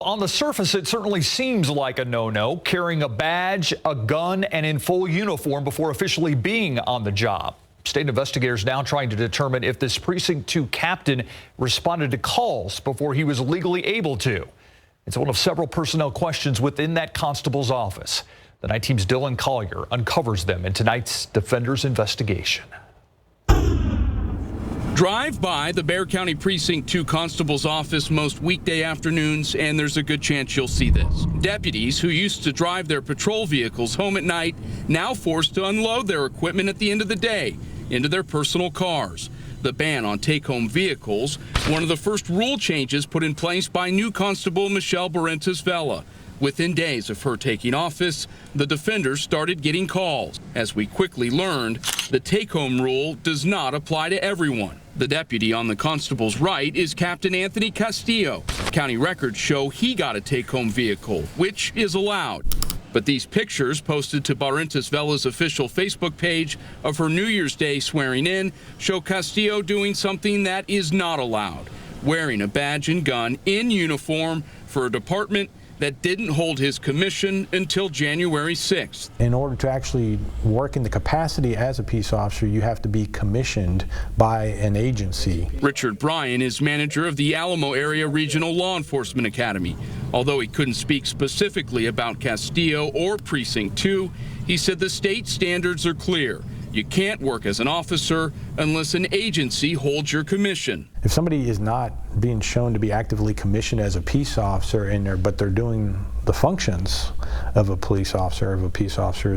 on the surface, it certainly seems like a no-no, carrying a badge, a gun, and in full uniform before officially being on the job. State investigators now trying to determine if this Precinct 2 captain responded to calls before he was legally able to. It's one of several personnel questions within that constable's office. The night team's Dylan Collier uncovers them in tonight's Defenders investigation. Drive by the Bexar County Precinct 2 Constable's office most weekday afternoons, and there's a good chance you'll see this. Deputies who used to drive their patrol vehicles home at night now forced to unload their equipment at the end of the day into their personal cars. The ban on take-home vehicles, one of the first rule changes put in place by new Constable Michelle Barrentos Vela. Within days of her taking office, the defenders started getting calls. As we quickly learned, the take-home rule does not apply to everyone. The deputy on the constable's right is Captain Anthony Castillo. County records show he got a take-home vehicle, which is allowed. But these pictures posted to Barrentos Vela's official Facebook page of her New Year's Day swearing in show Castillo doing something that is not allowed, wearing a badge and gun in uniform for a department that didn't hold his commission until January 6th. In order to actually work in the capacity as a peace officer, you have to be commissioned by an agency. Richard Bryan is manager of the Alamo Area Regional Law Enforcement Academy. Although he couldn't speak specifically about Castillo or Precinct 2, he said the state standards are clear. You can't work as an officer unless an agency holds your commission. If somebody is not being shown to be actively commissioned as a peace officer but they're doing the functions of a police officer,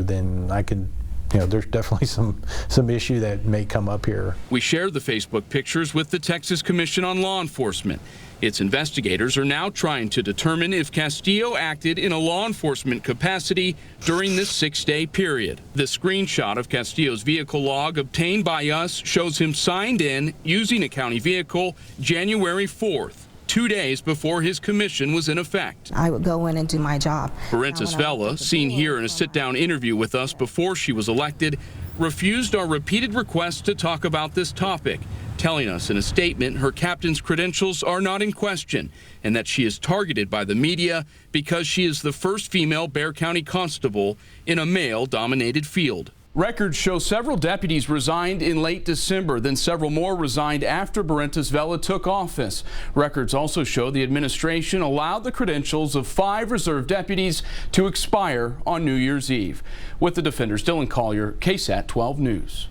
then I could, there's definitely some issue that may come up here. We shared the Facebook pictures with the Texas Commission on Law Enforcement. Its investigators are now trying to determine if Castillo acted in a law enforcement capacity during this 6-day period. The screenshot of Castillo's vehicle log obtained by us shows him signed in using a county vehicle January 4th. 2 days before his commission was in effect. I would go in and do my job. Barrentos Vela, seen here in a sit-down interview with us before she was elected, refused our repeated requests to talk about this topic, telling us in a statement her captain's credentials are not in question and that she is targeted by the media because she is the first female Bexar County constable in a male-dominated field. Records show several deputies resigned in late December, then several more resigned after Barrentos Vela took office. Records also show the administration allowed the credentials of 5 reserve deputies to expire on New Year's Eve. With the Defenders, Dylan Collier, KSAT 12 News.